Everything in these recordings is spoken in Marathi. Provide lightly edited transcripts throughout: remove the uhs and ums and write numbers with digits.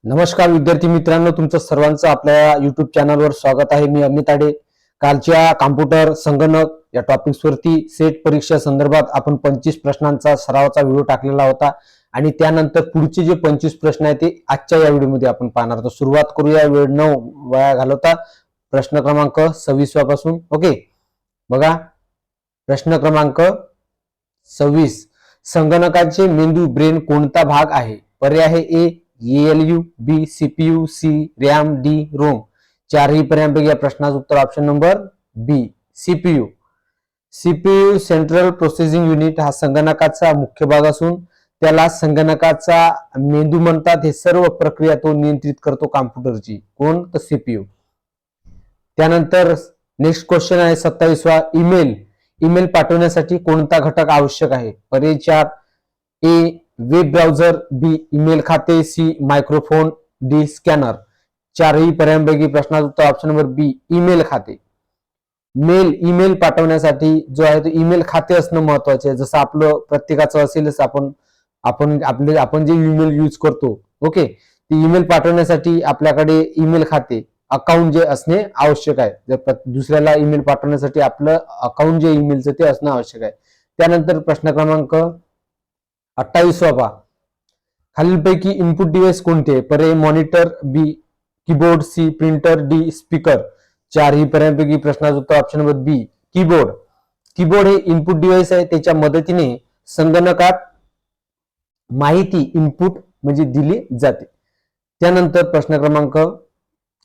नमस्कार विद्यार्थी मित्रांनो, तुमचं सर्वांचं आपल्या युट्यूब चॅनलवर स्वागत आहे. मी अमित आडे. कालच्या कॉम्प्युटर संगणक या टॉपिक्सवरती सेट परीक्षा संदर्भात आपण 25 प्रश्नांचा सरावाचा व्हिडिओ टाकलेला होता आणि त्यानंतर पुढचे जे 25 प्रश्न आहेत ते आजच्या या व्हिडिओमध्ये आपण पाहणार आहोत. सुरुवात करूया वेळ न वाया घालवता प्रश्न क्रमांक 26 पासून. ओके, बघा प्रश्न क्रमांक 26. संगणकाचे मेंदू ब्रेन कोणता भाग आहे? पर्याय आहे A ALU, B CPU, C RAM, D ROM. चारही पर्यायांपैकी या प्रश्नाचं उत्तर option number B CPU. CPU central processing unit हा संगणकाचा मुख्य भाग असून त्याला संगणकाचा मेंदू म्हणतात. हे सर्व प्रक्रिया तो नियंत्रित करतो कॉम्प्युटरची. कोण? तर CPU. त्यानंतर नेक्स्ट क्वेश्चन आहे 27वा. ईमेल पाठवण्यासाठी कोणता घटक आवश्यक आहे? पर्याय 4 ए वेब ब्राउझर, बी ईमेल खाते, सी मायक्रोफोन, डी स्कॅनर. चारही पर्यायांपैकी प्रश्नाचं उत्तर ऑप्शन नंबर बी ईमेल खाते. ईमेल पाठवण्यासाठी जो आहे तो ईमेल खाते असणं महत्वाचे आहे. जसं आपलं प्रत्येकाचं असेलच, आपण जे ईमेल यूज करतो, ओके, ते ईमेल पाठवण्यासाठी आपल्याकडे ईमेल खाते अकाउंट जे असणे आवश्यक आहे. जर दुसऱ्याला ईमेल पाठवण्यासाठी आपलं अकाउंट जे ईमेलचं ते असणं आवश्यक आहे. त्यानंतर प्रश्न क्रमांक 28वा. खालीलपैकी इनपुट डिव्हाइस कोणते? पर्याय monitor, B keyboard, C printer, D speaker. चारही पर्यायांपैकी प्रश्नाचं उत्तर option number B keyboard. Keyboard हे इनपुट डिव्हाइस आहे. त्याच्या मदतीने संगणकात माहिती इनपुट म्हणजे दिली जाते. त्यानंतर प्रश्न क्रमांक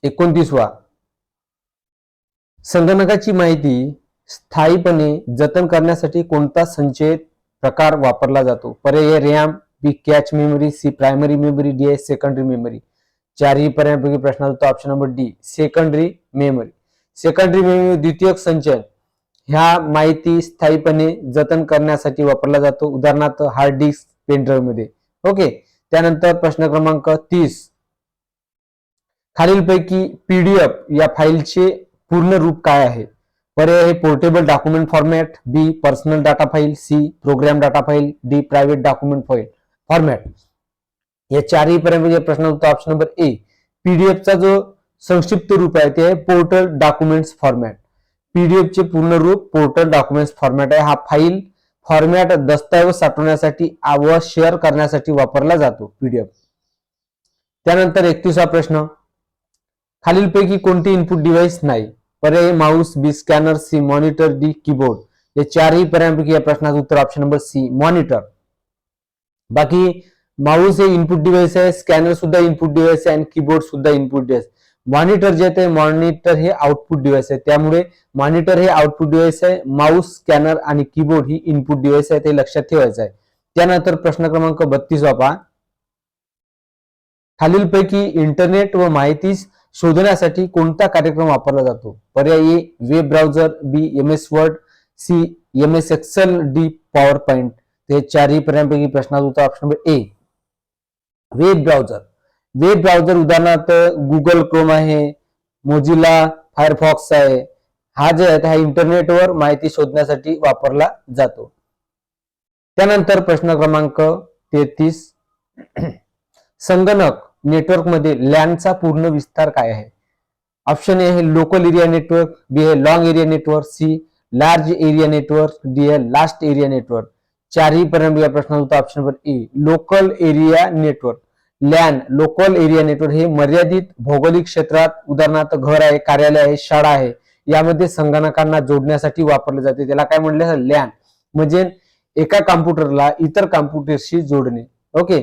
29वा. संगणकाची माहिती स्थायीपणे जतन करण्यासाठी कोणता संचयित प्रकार वापरला जातो? पर्याय RAM, B cache memory, C primary memory, D secondary memory. चारही पर्यायांपैकी प्रश्नाचं उत्तर option number D secondary memory. Secondary memory द्वितीयक संचयन ह्या माहिती स्थायीपणे जतन करण्यासाठी वापरला जातो. उदाहरणार्थ हार्ड डिस्क, पेनड्राईव्ह मध्ये. ओके. त्यानंतर प्रश्न क्रमांक 30. खालीलपैकी PDF या फाईलचे पूर्ण रूप काय आहे? पर्याय आहे portable document format, B personal data file, C program data file, D private document file format. या चारही पर्यायांपैकी प्रश्नाचं उत्तर ऑप्शन नंबर ए PDF चा जो संक्षिप्त रूप आहे ते आहे पोर्टल डॉक्युमेंट्स फॉर्मॅट. PDF चे पूर्ण रूप पोर्टल डॉक्युमेंट्स फॉर्मॅट आहे. हा फाईल फॉर्मॅट दस्तऐवज साठवण्यासाठी व शेअर करण्यासाठी वापरला जातो PDF. त्यानंतर 31वा प्रश्न. खालीलपैकी कोणते इनपुट डिव्हाइस नाही? पर्याय mouse, B scanner, C monitor, D keyboard. या चारही पर्यायांपैकी या प्रश्नाचं उत्तर ऑप्शन नंबर सी मॉनिटर. बाकी माऊस हे इनपुट डिव्हाइस आहे, स्कॅनर सुद्धा इनपुट डिव्हाइस आहे आणि कीबोर्ड सुद्धा इनपुट डिव्हाइस. मॉनिटर जे आहे मॉनिटर हे आउटपुट डिव्हाइस आहे. त्यामुळे मॉनिटर हे आउटपुट डिव्हाइस आहे, माऊस, स्कॅनर आणि कीबोर्ड ही इनपुट डिव्हाइस आहे. ते लक्षात ठेवायचं आहे. त्यानंतर प्रश्न क्रमांक 32 पहा. खालीलपैकी इंटरनेट व माहिती शोधण्यासाठी कोणता कार्यक्रम वापरला जातो? पर्याय A web browser, B MS word, C MS Excel, D PowerPoint. ते चारही पर्यायांपैकी प्रश्नाचं उत्तर option number A web browser. Web browser उदाहरणार्थ गुगल क्रोम आहे, मोझिला फायरफॉक्स आहे. हा जे आहे हा इंटरनेटवर माहिती शोधण्यासाठी वापरला जातो. त्यानंतर प्रश्न क्रमांक 33. संगणक नेटवर्क मध्ये लॅनचा पूर्ण विस्तार काय आहे? ऑप्शन ए आहे लोकल एरिया नेटवर्क, बी आहे long area network, C large area network, D आहे लास्ट एरिया नेटवर्क. चारही पर्यंत या प्रश्नाचं उत्तर option number A local area network. LAN local area network हे मर्यादित भौगोलिक क्षेत्रात, उदाहरणार्थ घर आहे, कार्यालय आहे, शाळा आहे, यामध्ये संगणकांना जोडण्यासाठी वापरले जाते. त्याला काय म्हणले? लॅन. म्हणजे एका कॉम्प्युटरला इतर कॉम्प्युटरशी जोडणे. ओके.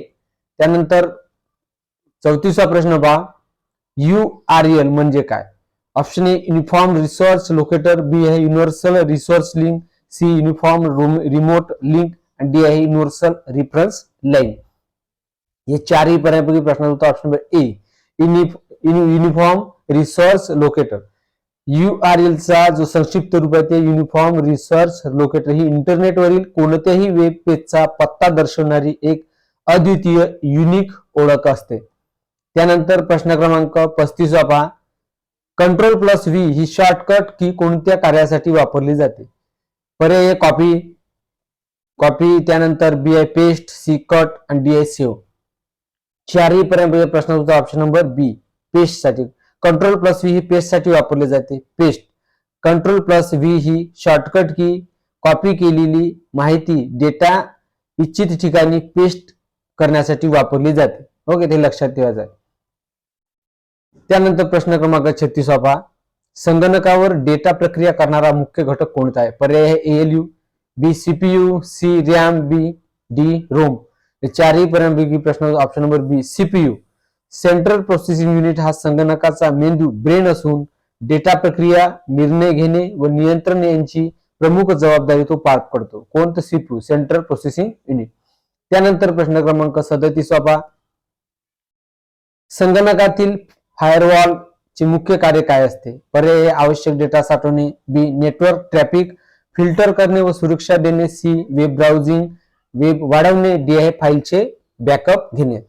त्यानंतर 34वा प्रश्न पहा. URL म्हणजे काय? Option A uniform resource locator, B आहे universal resource link, C uniform remote link आणि डी आहे युनिव्हर्सल रेफरन्स लाईन. हे चारही पर्यायांपैकी प्रश्नाचं उत्तर option number A uniform resource locator. URL चा जो संक्षिप्त रूप आहे ते युनिफॉर्म रिसोर्स लोकेटर ही इंटरनेटवरील कोणत्याही वेब पेजचा पत्ता दर्शवणारी एक अद्वितीय युनिक ओळख असते. त्यानंतर प्रश्न क्रमांक 35 पहा. Ctrl+V ही शॉर्टकट की कोणत्या कार्यासाठी वापरली जाते? पर्याय कॉपी, त्यानंतर बी आहे पेस्ट, सी कट आणि डी आहे सेव्ह. चारही पर्यंत प्रश्नाचा ऑप्शन नंबर बी पेस्ट साठी. कंट्रोल प्लस व्ही ही पेस्ट साठी वापरली जाते. पेस्ट. कंट्रोल प्लस व्ही ही शॉर्टकट की कॉपी केलेली माहिती डेटा इच्छित ठिकाणी पेस्ट करण्यासाठी वापरली जाते. ओके, ते लक्षात ठेवायचं आहे. त्यानंतर प्रश्न क्रमांक 36 पहा. संगणकावर डेटा प्रक्रिया करणारा मुख्य घटक कोणता आहे? पर्याय आहे एएलयू, बी सीपीयू, सी रॅम, बी डी रोम. चारही पर्यंतपैकी प्रश्न ऑप्शन नंबर बी सीपीयू. सेंट्रल प्रोसेसिंग युनिट हा संगणकाचा मेंदू ब्रेन असून डेटा प्रक्रिया, निर्णय घेणे व नियंत्रण यांची प्रमुख जबाबदारी तो पार पडतो. कोणतं? CPU, central processing unit. त्यानंतर प्रश्न क्रमांक 37 पहा. संगणकातील फायरवॉल चे मुख्य कार्य काय असते? पर्याय आवश्यक डेटा साठवणे, बी नेटवर्क ट्रॅफिक फिल्टर करणे व सुरक्षा देणे, सी वेब ब्राउझिंग वेब वाढवणे, डी आहे फाईलचे बॅकअप घेणे.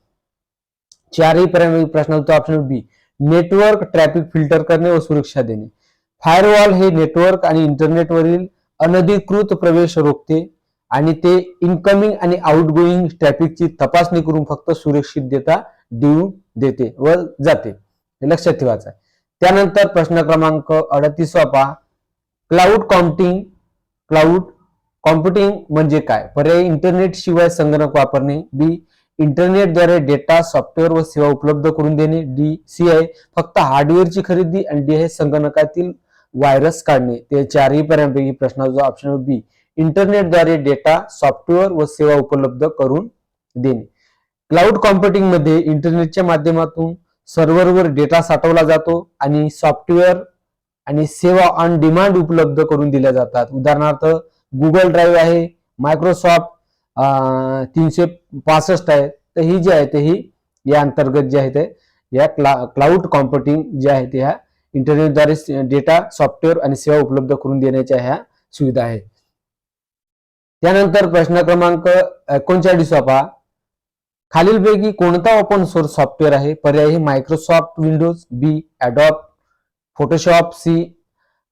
चारही पर्यंत प्रश्नाचं ऑप्शन बी नेटवर्क ट्रॅफिक फिल्टर करणे व सुरक्षा देणे. फायरवॉल हे नेटवर्क आणि इंटरनेटवरील अनधिकृत प्रवेश रोखते आणि ते इनकमिंग आणि आउटगोईंग ट्रॅफिकची तपासणी करून फक्त सुरक्षित डेटा देऊ देते व जाते. हे लक्षात ठेवायचं आहे. त्यानंतर प्रश्न क्रमांक 38 पहा. क्लाउड कॉम्प्युटिंग म्हणजे काय? पर्याय इंटरनेट शिवाय संगणक वापरणे, बी इंटरनेटद्वारे डेटा, सॉफ्टवेअर व सेवा उपलब्ध करून देणे, डी सी आहे फक्त हार्डवेअरची खरेदी आणि डी आहे संगणकातील व्हायरस काढणे. ते चारही पर्यंतपैकी प्रश्नाचा ऑप्शन बी इंटरनेटद्वारे डेटा, सॉफ्टवेअर व सेवा उपलब्ध करून देणे. क्लाउड कॉम्प्युटिंग मध्ये इंटरनेटच्या माध्यमातून सर्व्हरवर डेटा साठवला जातो आणि सॉफ्टवेअर आणि सेवा ऑन डिमांड उपलब्ध करून दिल्या जातात. उदाहरणार्थ गुगल ड्राईव्ह आहे, मायक्रोसॉफ्ट 365 आहे. तर ही जी आहे ते ही या अंतर्गत जे आहे ते या क्लाउड कॉम्प्युटिंग जे आहे ते ह्या इंटरनेटद्वारे डेटा, सॉफ्टवेअर आणि सेवा उपलब्ध करून देण्याच्या ह्या सुविधा आहेत. त्यानंतर प्रश्न क्रमांक 39 पहा. खालीलपैकी कोणता ओपन सोर्स सॉफ्टवेअर आहे? पर्याय आहे Microsoft Windows, B Adobe Photoshop, C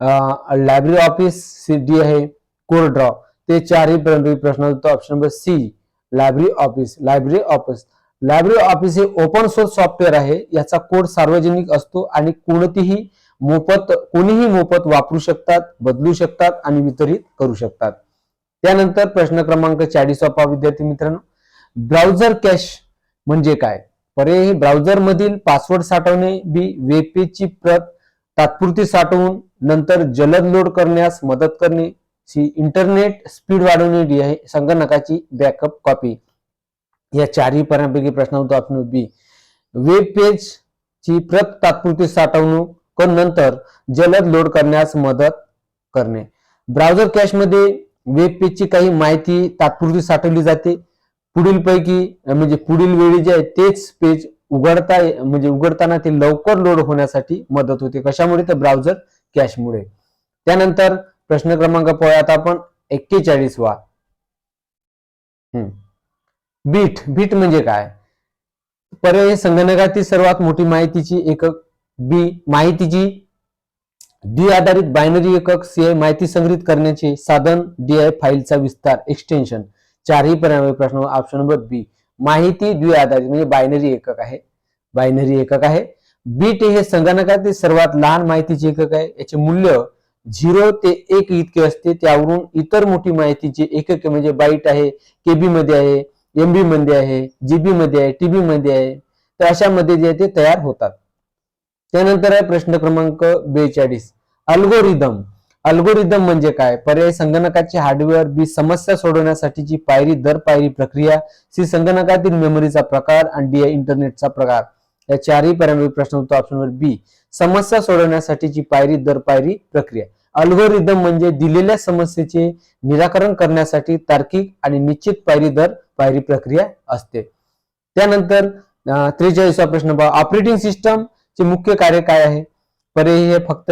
library office, C D आहे कोरड्रॉ. ते चारही पर्यंत प्रश्न option number C library office. Library office हे ओपन सोर्स सॉफ्टवेअर आहे. याचा कोड सार्वजनिक असतो आणि कोणीही मोफत वापरू शकतात, बदलू शकतात आणि वितरित करू शकतात. त्यानंतर प्रश्न क्रमांक 40 पहा विद्यार्थी मित्रांनो. ब्राउझर कॅश म्हणजे काय? पर्याय ब्राउझर मधील पासवर्ड साठवणे, बी वेब पेजची प्रत तात्पुरती साठवून नंतर जलद लोड करण्यास मदत करणे, सी इंटरनेट स्पीड वाढवणे, डी आहे संगणकाची बॅकअप कॉपी. या चारही पर्यंतपैकी प्रश्नाचं ऑप्शन बी वेब पेज ची प्रत तात्पुरती साठवणूक नंतर जलद लोड करण्यास मदत करणे. ब्राउझर कॅश मध्ये वेब पेजची काही माहिती तात्पुरती साठवली जाते. पुढील वेळी जे आहे तेच पेज उघडताना ते लवकर लोड होण्यासाठी मदत होते. कशामुळे? तर ब्राउझर कॅशमुळे. त्यानंतर प्रश्न क्रमांक आता आपण 41 वा. बीट म्हणजे काय? पर्याय संगणकातील सर्वात मोठी माहितीची एकक, बी माहितीची द्विआधारित बायनरी एकक, सी आहे माहिती संग्रहित करण्याचे साधन, डी आहे फाईलचा विस्तार एक्सटेन्शन. चारही प्रश्न ऑप्शन नंबर बी माहिती द्विआधारित म्हणजे बायनरी एकक आहे. बीट हे संगणकातील सर्वात लहान माहितीचे एकक आहे. याचे मूल्य 0 ते 1 इतके असते. त्यावरून इतर मोठी माहितीचे एकक म्हणजे बाईट आहे, केबी मध्ये आहे, एमबी मध्ये आहे, जीबी मध्ये आहे, टीबी मध्ये आहे. तर अशा मध्ये जे ते तयार होतात. त्यानंतर आहे प्रश्न क्रमांक 42 अल्गोरिदम म्हणजे काय? पर्याय संगणकाचे हार्डवेअर, बी समस्या सोडवण्यासाठीची पायरी दर पायरी प्रक्रिया, सी संगणकातील मेमरीचा प्रकार आणि डी इंटरनेटचा प्रकार. या चारही पर्यायी प्रश्न उत्तर ऑप्शन नंबर बी समस्या सोडवण्यासाठीची पायरी दर पायरी प्रक्रिया. अल्गोरिदम म्हणजे दिलेल्या समस्येचे निराकरण करण्यासाठी तार्किक आणि निश्चित पायरी दर पायरी प्रक्रिया असते. त्यानंतर 43 प्रश्न पहा. ऑपरेटिंग सिस्टम चे मुख्य कार्य काय आहे? पर्याय हे फक्त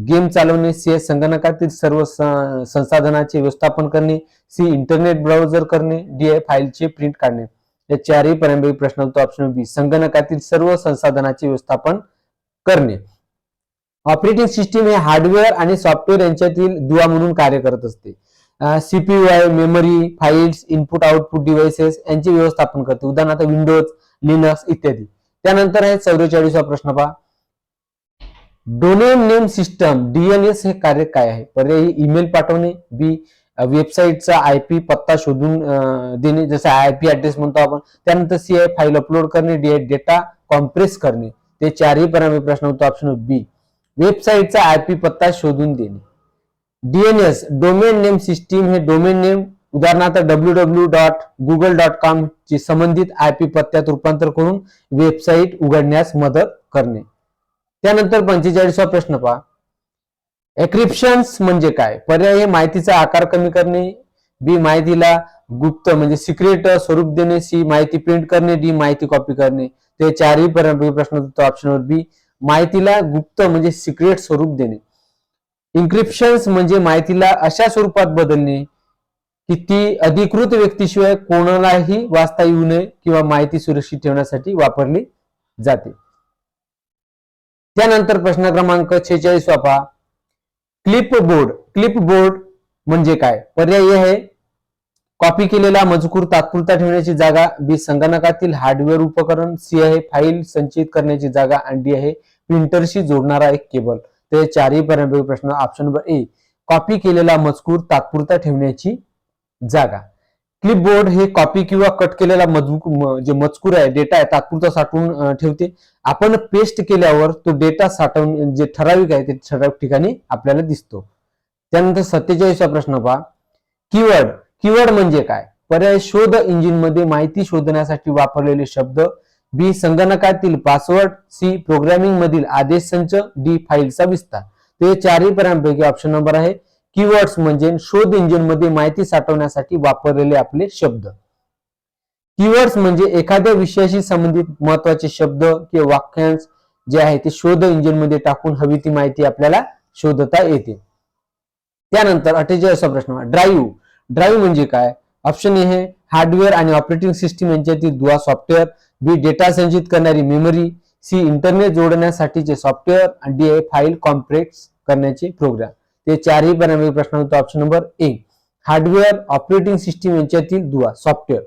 गेम चालवणे, सी संगणकातील सर्व संसाधनांचे व्यवस्थापन करणे, सी इंटरनेट ब्राउझर करणे, डी फाईलचे प्रिंट काढणे. या चारही पर्यायी प्रश्नांचं ऑप्शन बी संगणकातील सर्व संसाधनांचे व्यवस्थापन करणे. ऑपरेटिंग सिस्टीम हे हार्डवेअर आणि सॉफ्टवेअर यांच्यातील दुवा म्हणून कार्य करत असते. सीपीयू आहे, memory, files, input output devices यांचे व्यवस्थापन करते, उदाहरणार्थ विंडोज, लिनक्स इत्यादी. त्यानंतर आहे 44वा प्रश्न पहा. डोमेन नेम सिस्टम डीएनएस हे कार्य काय आहे? पर्यायी ईमेल पाठवणे, बी वेबसाईटचा आयपी पत्ता शोधून देणे, जसं आयपी ऍड्रेस म्हणतो आपण. त्यानंतर सी आहे फाईल अपलोड करणे, डी आहे डेटा कॉम्प्रेस करणे. ते चारही प्रश्न होतो ऑप्शन बी वेबसाईटचा आयपी पत्ता शोधून देणे. डीएनएस डोमेन नेम सिस्टीम हे डोमेन नेम उदाहरणार्थ www.google.com ची संबंधित आयपी पत्त्यात रूपांतर करून वेबसाईट उघडण्यास मदत करणे. त्यानंतर 45वा प्रश्न पहा. एन्क्रिप्शन्स म्हणजे काय? पर्याय हे माहितीचा आकार कमी करणे, बी माहितीला गुप्त म्हणजे सिक्रेट स्वरूप देणे, सी माहिती प्रिंट करणे, डी माहिती कॉपी करणे. ते चारही प्रश्न होतो ऑप्शन बी माहितीला गुप्त म्हणजे सिक्रेट स्वरूप देणे. इन्क्रिप्शन्स म्हणजे माहितीला अशा स्वरूपात बदलणे की ती अधिकृत व्यक्तीशिवाय कोणालाही वाचता येऊ नये किंवा माहिती सुरक्षित ठेवण्यासाठी वापरली जाते. त्यानंतर प्रश्न क्रमांक 46 पहा. क्लिपबोर्ड म्हणजे काय? पर्याय आहे कॉपी केलेला मजकूर तात्पुरता ठेवण्याची जागा, बी संगणकातील हार्डवेअर उपकरण, सी आहे फाईल संचित करण्याची जागा आणि डी आहे प्रिंटरशी जोडणारा एक केबल. ते चारही प्रश्न ऑप्शन नंबर ए कॉपी केलेला मजकूर तात्पुरता ठेवण्याची जागा. क्लिपबोर्ड हे कॉपी किंवा कट केलेला जे मजकूर आहे, डेटा आहे, तात्पुरता साठवून ठेवते. आपण पेस्ट केल्यावर तो डेटा साठवून जे ठराविक आहे ते ठराविक ठिकाणी आपल्याला दिसतो. त्यानंतर 47वा प्रश्न पहा. कीवर्ड म्हणजे काय? पर्याय शोध इंजिन मध्ये माहिती शोधण्यासाठी वापरलेले शब्द, बी संगणकातील पासवर्ड, सी प्रोग्रामिंग मधील आदेश संच, डी फाईलचा विस्तार. ते चारही पर्यायांपैकी ऑप्शन नंबर आहे कीवर्ड्स म्हणजे शोध इंजिन मध्ये माहिती साठवण्यासाठी वापरलेले आपले शब्द. कीवर्ड्स म्हणजे एखाद्या विषयाशी संबंधित महत्वाचे शब्द किंवा वाक्यांश जे आहे ते शोध इंजिन मध्ये टाकून हवी ती माहिती आपल्याला शोधता येते. त्यानंतर 48वा प्रश्न. ड्राईव्ह म्हणजे काय? ऑप्शन ए आहे हार्डवेअर आणि ऑपरेटिंग सिस्टीम यांच्यातील दुवा सॉफ्टवेअर, बी डेटा संचित करणारी मेमरी, सी इंटरनेट जोडण्यासाठीचे सॉफ्टवेअर आणि डी आहे फाईल कॉम्प्रेस करण्याचे प्रोग्राम. ते चारही प्रश्न होतो ऑप्शन नंबर ए हार्डवेअर ऑपरेटिंग सिस्टीम यांच्यातील दुवा सॉफ्टवेअर.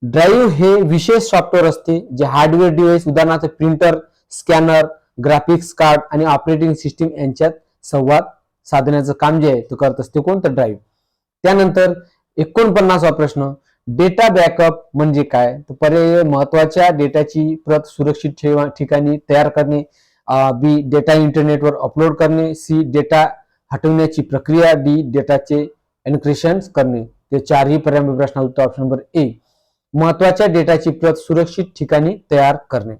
ड्राईव्ह हे विशेष सॉफ्टवेअर असते जे हार्डवेअर डिव्हाइस उदाहरणार्थ प्रिंटर, स्कॅनर, ग्राफिक्स कार्ड आणि ऑपरेटिंग सिस्टीम यांच्यात संवाद साधण्याचं काम जे आहे ते करत असते कोणतं? ड्राईव्ह. त्यानंतर 49वा प्रश्न. डेटा बॅकअप म्हणजे काय? तर पर्याय महत्वाच्या डेटाची प्रत सुरक्षित ठिकाणी तयार करणे, बी डेटा इंटरनेटवर अपलोड करणे, सी डेटा हटवण्याची प्रक्रिया, डी डेटाचे एन्क्रिप्शन करणे. ते चारही प्रश्न उत्तर ऑप्शन नंबर ए महत्वाच्या डेटाची प्रत सुरक्षित ठिकाणी तयार करणे.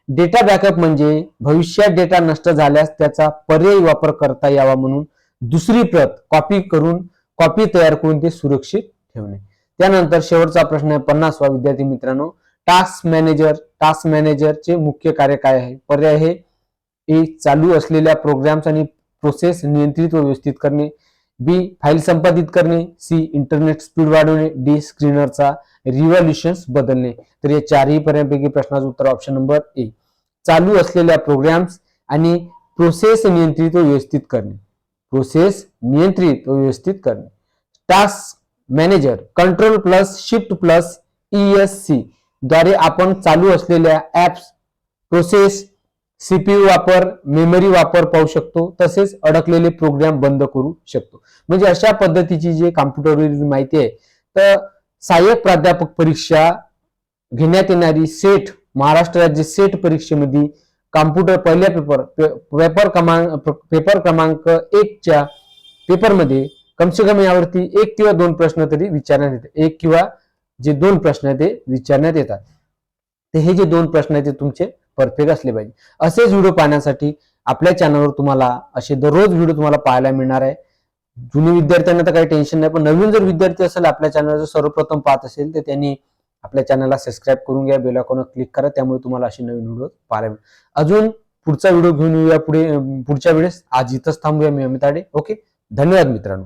डेटा बॅकअप म्हणजे भविष्यात डेटा नष्ट झाल्यास त्याचा पर्यायी वापर करता यावा म्हणून दुसरी प्रत कॉपी तयार करून ते सुरक्षित ठेवणे. त्यानंतर शेवटचा प्रश्न आहे 50वा. विद्यार्थी मित्रांनो, टास्क मॅनेजरचे मुख्य कार्य काय आहे? पर्याय आहे ए चालू असलेल्या प्रोग्राम्स आणि प्रोसेस नियंत्रित व व्यवस्थित करणे, बी फाईल संपादित करणे, सी इंटरनेट स्पीड वाढवणे, डी स्क्रीनरचा रिव्हॉल्युशन्स बदलणे. तर या चारही पर्यायांपैकी प्रश्नाचं उत्तर ऑप्शन नंबर ए चालू असलेल्या प्रोग्राम्स आणि प्रोसेस नियंत्रित व व्यवस्थित करणे. Task manager control plus shift plus ESC द्वारे आपण चालू असलेल्या ऍप्स, प्रोसेस, सीपीयू वापर, मेमरी वापर पाहू शकतो, तसेच अडकलेले प्रोग्राम बंद करू शकतो. म्हणजे अशा पद्धतीची जे कॉम्प्युटरवरील माहिती आहे. तर सहाय्यक प्राध्यापक परीक्षा घेण्यात येणारी सेट महाराष्ट्र राज्य सेट परीक्षेमध्ये कॉम्प्युटर पहिल्या पेपर क्रमांक 1च्या पेपरमध्ये कमसे कम यावरती 1 किंवा 2 प्रश्न तरी विचारण्यात येतात. 1 किंवा जे 2 प्रश्न ते विचारण्यात येतात. ते हे जे 2 प्रश्न आहेत ते तुमचे परफेक्ट असले पाहिजे. असेच व्हिडिओ पाहण्यासाठी आपल्या चॅनलवर तुम्हाला असे दररोज व्हिडिओ तुम्हाला पाहायला मिळणार आहे. जुने विद्यार्थ्यांना तर काही टेन्शन नाही, पण नवीन जर विद्यार्थी असेल आपल्या चॅनलवर सर्वप्रथम पाहत असेल तर त्यांनी आपल्या चॅनलला सबस्क्राईब करून घ्या, बेल आयकॉनवर क्लिक करा, त्यामुळे तुम्हाला असे नवीन व्हिडिओ पाहायला मिळेल. अजून पुढचा व्हिडिओ घेऊन येऊया पुढच्या वेळेस. आज इथंच थांबूया. मी अमित ताडे. ओके, धन्यवाद मित्रांनो.